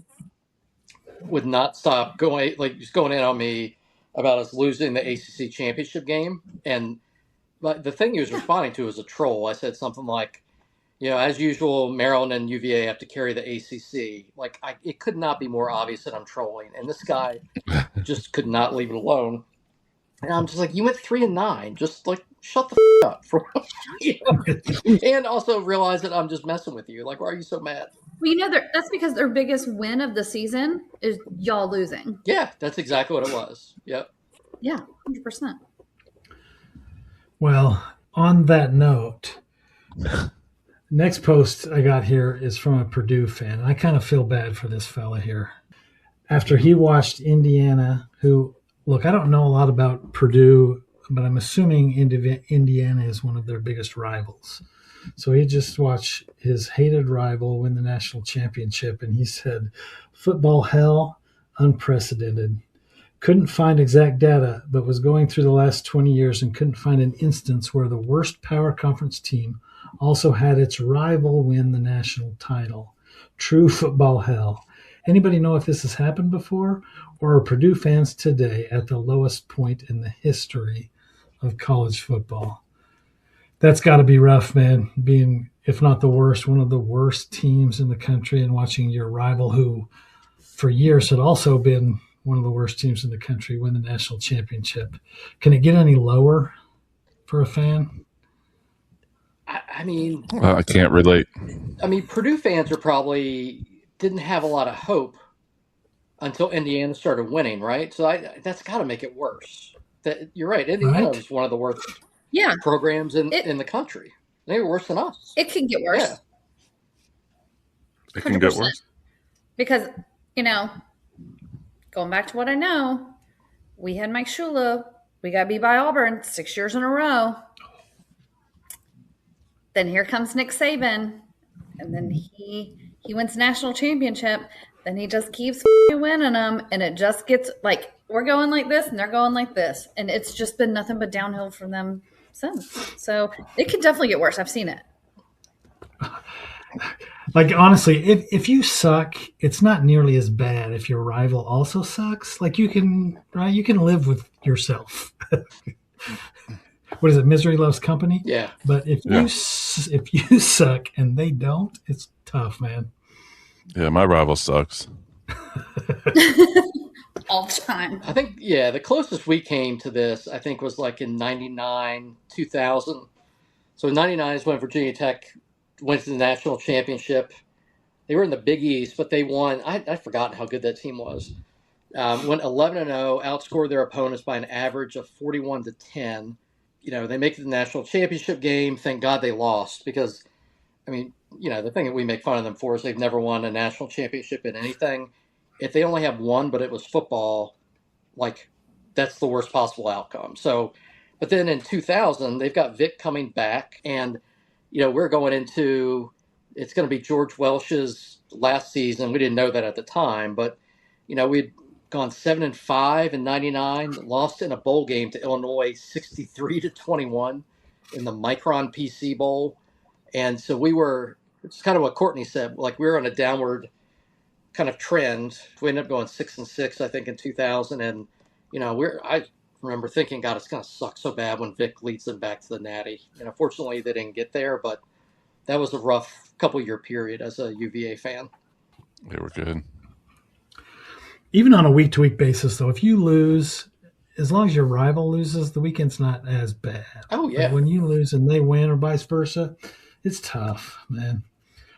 would not stop going in on me about us losing the ACC championship game. And the thing he was responding to was a troll. I said something like, as usual, Maryland and UVA have to carry the ACC. Like, it could not be more obvious that I'm trolling. And this guy just could not leave it alone. And I'm just like, you went 3-9. Just like, shut the up. And also realize that I'm just messing with you. Like, why are you so mad? Well, that's because their biggest win of the season is y'all losing. Yeah, that's exactly what it was. Yep. Yeah, 100%. Well, on that note, next post I got here is from a Purdue fan. I kind of feel bad for this fella here. After he watched Indiana, who, look, I don't know a lot about Purdue, but I'm assuming Indiana is one of their biggest rivals. So he just watched his hated rival win the national championship, and he said, football hell, unprecedented. Couldn't find exact data, but was going through the last 20 years and couldn't find an instance where the worst power conference team also had its rival win the national title. True football hell. Anybody know if this has happened before? Or are Purdue fans today at the lowest point in the history of college football? That's got to be rough, man, being, if not the worst, one of the worst teams in the country, and watching your rival, who for years had also been one of the worst teams in the country, win the national championship. Can it get any lower for a fan? I mean... I can't relate. I mean, Purdue fans didn't have a lot of hope until Indiana started winning, right? So that's got to make it worse. You're right. Indiana is one of the worst programs in the country. They were worse than us. It can get worse. Yeah. It can get worse. Because, going back to what I know, we had Mike Shula. We got beat by Auburn 6 years in a row. Then here comes Nick Saban. And then he wins national championship. Then he just keeps winning them. And it just gets like, we're going like this and they're going like this. And it's just been nothing but downhill for them since. So it could definitely get worse. I've seen it. Like, honestly, if you suck, it's not nearly as bad if your rival also sucks. Like, you can live with yourself. What is it? Misery loves company. Yeah. But if you suck and they don't, it's tough, man. Yeah, my rival sucks. All the time. I think, the closest we came to this, I think, was like in 99, 2000. So in 99 is when Virginia Tech went to the national championship. They were in the Big East, but they won. I'd forgotten how good that team was. Went 11-0, outscored their opponents by an average of 41-10. They make it to the national championship game. Thank God they lost because, the thing that we make fun of them for is they've never won a national championship in anything. If they only have one, but it was football, like, that's the worst possible outcome. So, but then in 2000, they've got Vic coming back, and, we're going into, it's going to be George Welsh's last season. We didn't know that at the time, but, we'd gone 7-5 in 99, lost in a bowl game to Illinois 63-21 in the Micron PC Bowl. And so it's kind of what Courtney said, like we were on a downward kind of trend. We ended up going 6-6, I think, in 2000. And, I remember thinking, God, it's going to suck so bad when Vic leads them back to the Natty. Fortunately, they didn't get there, but that was a rough couple-year period as a UVA fan. They were good. Even on a week-to-week basis, though, if you lose, as long as your rival loses, the weekend's not as bad. Oh, yeah. But when you lose and they win or vice versa, it's tough, man.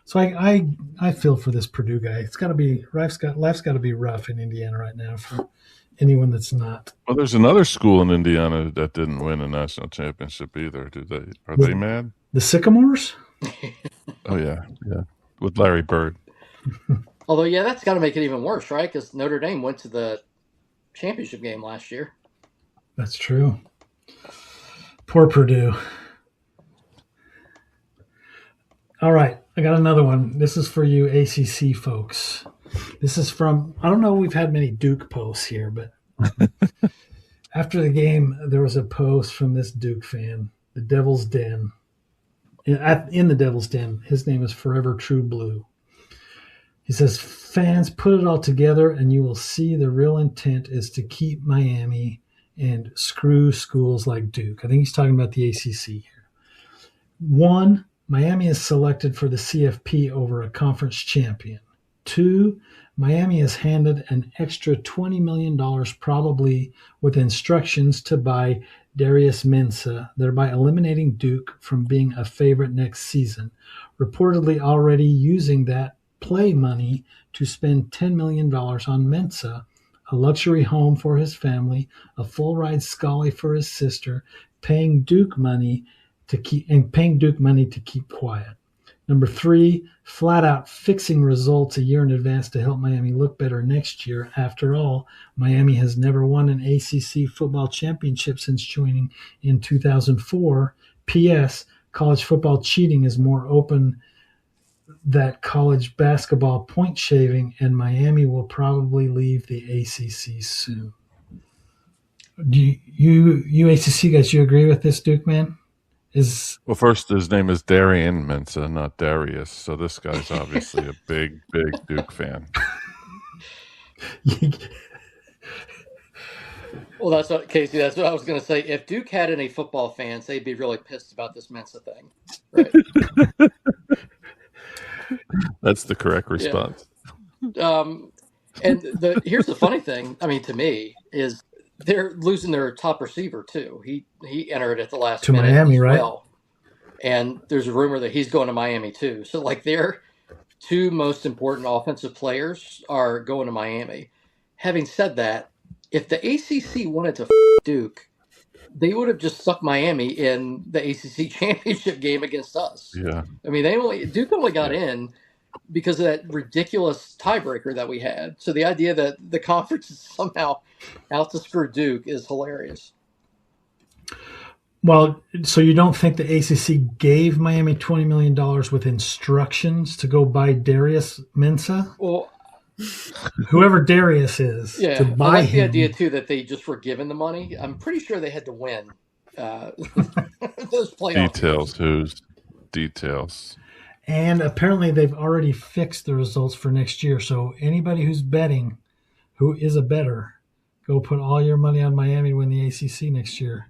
So I feel for this Purdue guy. It's got to be life's got to be rough in Indiana right now for anyone that's not. Well, there's another school in Indiana that didn't win a national championship either. Are they mad? The Sycamores? Oh yeah, with Larry Bird. Although, that's got to make it even worse, right? Because Notre Dame went to the championship game last year. That's true. Poor Purdue. All right, I got another one. This is for you ACC folks. This is from, I don't know if we've had many Duke posts here, but after the game, there was a post from this Duke fan, the Devil's Den. In the Devil's Den, his name is Forever True Blue. He says, fans, put it all together and you will see the real intent is to keep Miami and screw schools like Duke. I think he's talking about the ACC here. 1, Miami is selected for the CFP over a conference champion. 2, Miami is handed an extra $20 million, probably with instructions to buy Darius Mensah, thereby eliminating Duke from being a favorite next season, reportedly already using that play money to spend $10 million on Mensah, a luxury home for his family, a full-ride Scully for his sister, paying Duke money to keep quiet. Number 3, flat out fixing results a year in advance to help Miami look better next year. After all, Miami has never won an ACC football championship since joining in 2004. P.S. College football cheating is more open than college basketball point shaving, and Miami will probably leave the ACC soon. Do you ACC guys, you agree with this, Duke man? Well, first, his name is Darian Mensah, not Darius. So this guy's obviously a big Duke fan. Well, that's what I was going to say. If Duke had any football fans, they'd be really pissed about this Mensah thing. Right? That's the correct response. Yeah. And here's the funny thing. To me, is they're losing their top receiver too. He entered at the last to minute Miami, as right? well. And there's a rumor that he's going to Miami too. So like their 2 most important offensive players are going to Miami. Having said that, if the ACC wanted to Duke, they would have just stuck Miami in the ACC championship game against us. Yeah. Duke only got in because of that ridiculous tiebreaker that we had. So the idea that the conference is somehow out to screw Duke is hilarious. Well, so you don't think the ACC gave Miami $20 million with instructions to go buy Darius Mensah? Well, whoever Darius is, to buy I like him. the idea too that they just were given the money. I'm pretty sure they had to win. those playoff Details, who's details. And apparently they've already fixed the results for next year. So anybody who's betting, who is a bettor, go put all your money on Miami to win the ACC next year.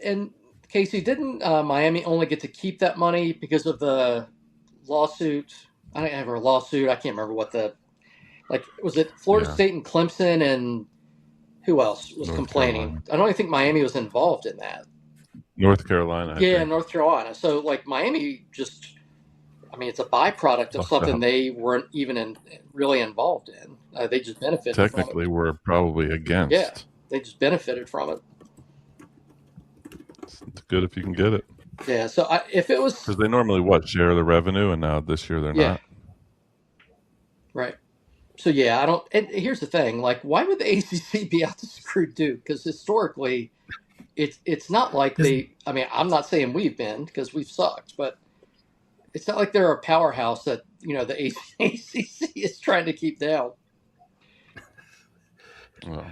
And Casey, didn't Miami only get to keep that money because of the lawsuit? I don't have a lawsuit. I can't remember what was it Florida State and Clemson and who else was North complaining? Carolina. I don't even think Miami was involved in that. North Carolina. I think. North Carolina. So Miami just, it's a byproduct of something they weren't even really involved in. They just benefited Technically, from it. we're probably against. Yeah, they just benefited from it. It's good if you can get it. Yeah, so if it was... Because they normally, share the revenue, and now this year they're not. Right. So, I don't... And here's the thing, why would the ACC be out to screw Duke? Because historically, it's not like they... I'm not saying we've been, because we've sucked, but it's not like they're a powerhouse that, the ACC is trying to keep down. Well,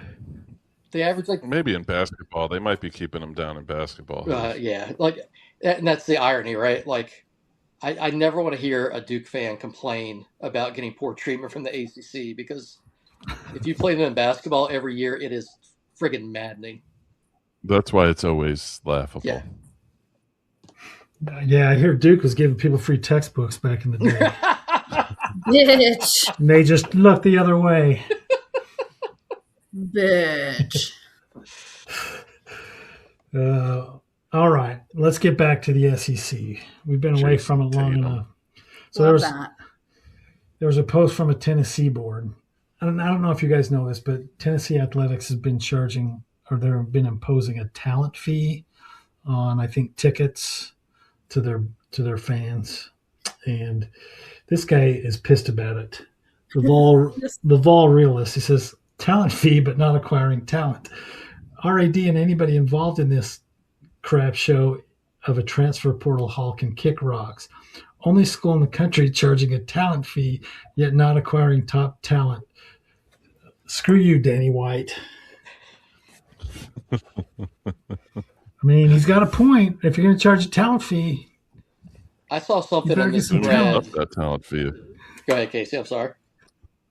they average maybe in basketball they might be keeping them down in basketball. And that's the irony, right? I never want to hear a Duke fan complain about getting poor treatment from the ACC, because if you play them in basketball every year, it is friggin' maddening. That's why it's always laughable. Yeah, I hear Duke was giving people free textbooks back in the day. Bitch. And they just looked the other way. Bitch. All right, let's get back to the SEC. We've been away from it long enough. So there was a post from a Tennessee board. I don't know if you guys know this, but Tennessee Athletics has been charging, or they've been imposing a talent fee on, I think, tickets to their fans. And this guy is pissed about it. The Vol realist, he says, talent fee, but not acquiring talent. RAD and anybody involved in this crap show of a transfer portal haul can kick rocks. Only school in the country charging a talent fee, yet not acquiring top talent. Screw you, Danny White. He's got a point. If you're going to charge a talent fee, I saw something in this thread. Up that talent fee. Go ahead, Casey. I'm sorry.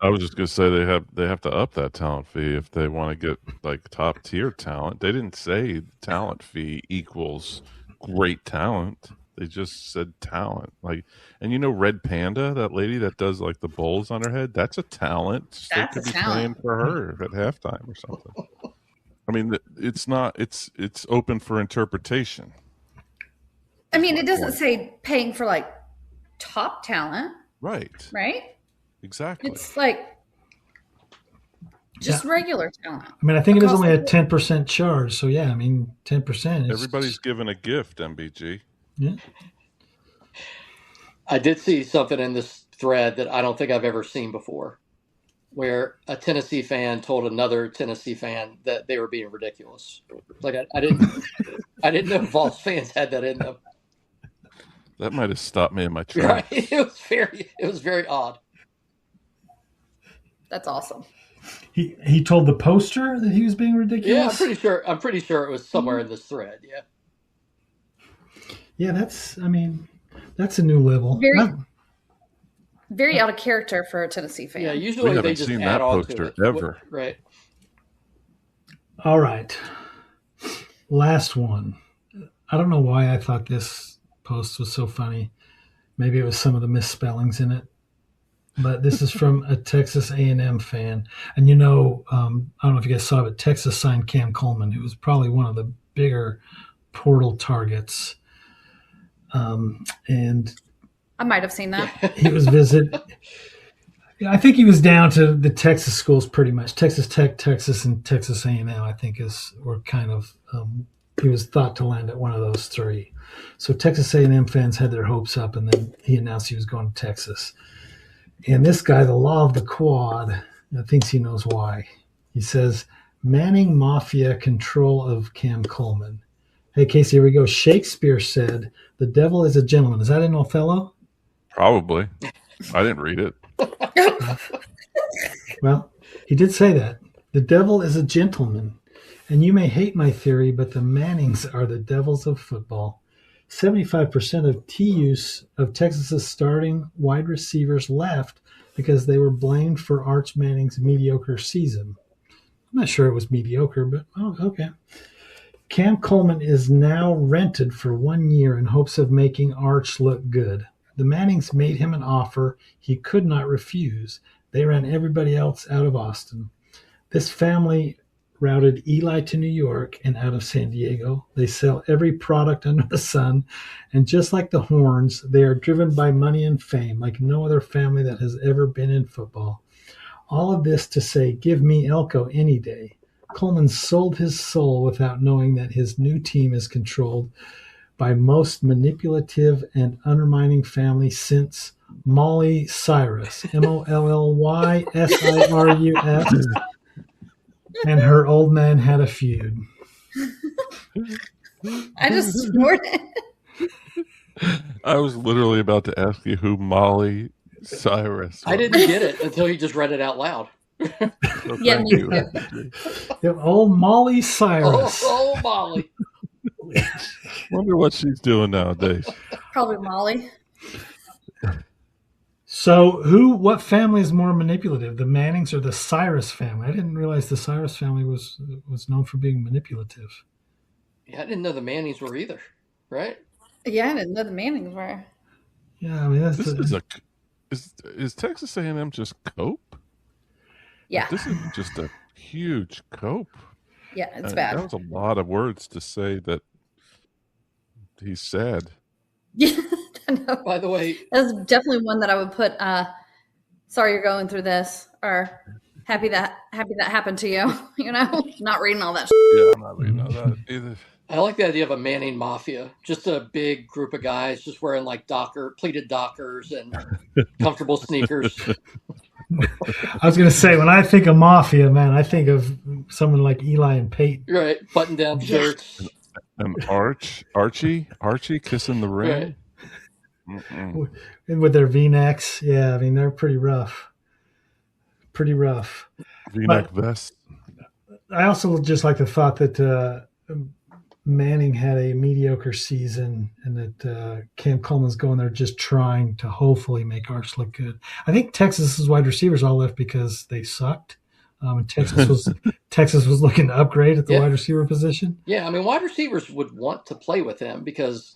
I was just going to say they have to up that talent fee if they want to get top tier talent. They didn't say talent fee equals great talent. They just said talent. And Red Panda, that lady that does the bowls on her head, that's a talent. They could be playing for her at halftime or something. It's not. It's open for interpretation. It doesn't say paying for top talent. Right. Right? Exactly. It's just regular talent. I think it is only a 10% charge. So 10% is everybody's given a gift, MBG. Yeah. I did see something in this thread that I don't think I've ever seen before, where a Tennessee fan told another Tennessee fan that they were being ridiculous. I didn't know Vols fans had that in them. That might have stopped me in my tracks. Right? It was very odd. That's awesome. He told the poster that he was being ridiculous? Yeah, I'm pretty sure it was somewhere in this thread, yeah. Yeah, that's a new level. Very out of character for a Tennessee fan. Yeah, usually they just add on to it. Ever. Right. All right. Last one. I don't know why I thought this post was so funny. Maybe it was some of the misspellings in it. But this is from a Texas A&M fan. And I don't know if you guys saw it, but Texas signed Cam Coleman, who was probably one of the bigger portal targets. And I might have seen that. He was I think he was down to the Texas schools pretty much. Texas Tech, Texas, and Texas A&M, I think, were kind of he was thought to land at one of those three. So Texas A&M fans had their hopes up, and then he announced he was going to Texas. And this guy, the law of the quad, thinks he knows why. He says, Manning Mafia control of Cam Coleman. Hey, Casey, here we go. Shakespeare said, the devil is a gentleman. Is that in Othello? Probably. I didn't read it. Well, he did say that. The devil is a gentleman. And you may hate my theory, but the Mannings are the devils of football. 75% of TU's of Texas's starting wide receivers left because they were blamed for Arch Manning's mediocre season. I'm not sure it was mediocre, but okay. Cam Coleman is now rented for 1 year in hopes of making Arch look good. The Mannings made him an offer he could not refuse. They ran everybody else out of Austin. This family routed Eli to New York and out of San Diego. They sell every product under the sun, and just like the Horns, they are driven by money and fame like no other family that has ever been in football. All of this to say, give me Elko any day. Coleman sold his soul without knowing that his new team is controlled by most manipulative and undermining family since Molly Sirus, Mollysirus, and her old man had a feud. I just snorted. I was literally about to ask you who Molly Cyrus was. I didn't get it until you just read it out loud. So Yeah, thank me you. Yeah, old Molly Cyrus. Oh, Molly. Wonder what she's doing nowadays. Probably Molly. So what family is more manipulative, the Mannings or the Cyrus family? I didn't realize the Cyrus family was known for being manipulative. Yeah, I didn't know the Mannings were either, right? Yeah, I didn't know the Mannings were. Yeah, I mean that's Is Texas A&M just cope? Yeah, This is just a huge cope. yeah, it's That bad. was a lot of words to say that he's sad. Yeah, I know. By the way, That's definitely one that I would put. Sorry you're going through this, or happy that happened to you. You know, not reading all that. Yeah, I'm not reading all that either. I like the idea of a Manning Mafia. Just a big group of guys just wearing like pleated Dockers and comfortable sneakers. I was going to say, when I think of Mafia, man, I think of someone like Eli and Peyton. Right, button-down shirts. And Archie kissing the ring. Right. And with their V-necks. Yeah, I mean, they're pretty rough. Pretty rough. V-neck vest. I also just like the thought that Manning had a mediocre season and that Cam Coleman's going there just trying to hopefully make Arch look good. I think Texas's wide receivers all left because they sucked. And Texas was looking to upgrade at the wide receiver position. Yeah, I mean, wide receivers would want to play with him because,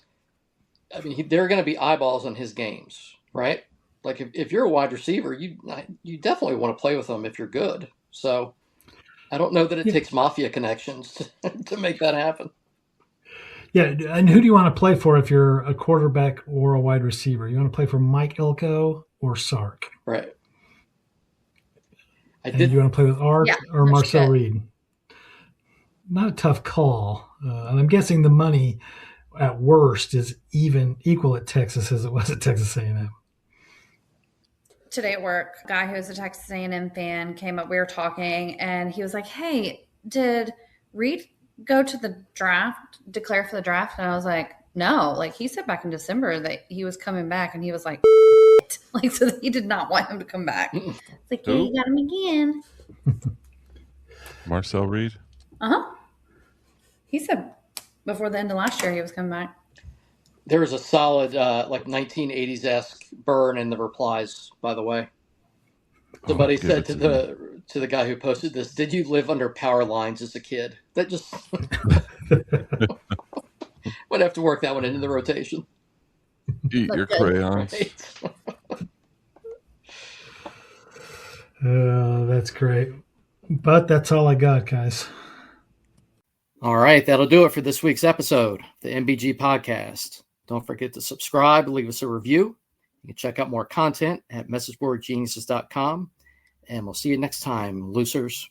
I mean, there are going to be eyeballs on his games, right? Like if you're a wide receiver, you definitely want to play with him if you're good. So I don't know that it takes Mafia connections to make that happen. Yeah, and who do you want to play for if you're a quarterback or a wide receiver? You want to play for Mike Elko or Sark? Right. Do you want to play with Arch or Marcel good. Reed? Not a tough call. And I'm guessing the money at worst is equal at Texas as it was at Texas A&M. Today at work, a guy who's a Texas A&M fan came up. We were talking, and he was like, "Hey, did Reed go to the draft, declare for the draft?" And I was like, "No, like he said back in December that he was coming back," and he was like, like so he did not want him to come back. It's like, yeah, you got him again. Marcel Reed. He said before the end of last year he was coming back. There was a solid like 1980s-esque burn in the replies, by the way. Somebody said to the guy who posted this, "Did you live under power lines as a kid?" That just would have to work that one into the rotation. Eat your crayons. Right? That's great. But that's all I got, guys. All right, that'll do it for this week's episode, the MBG podcast. Don't forget to subscribe, leave us a review. You can check out more content at messageboardgeniuses.com. And we'll see you next time, losers.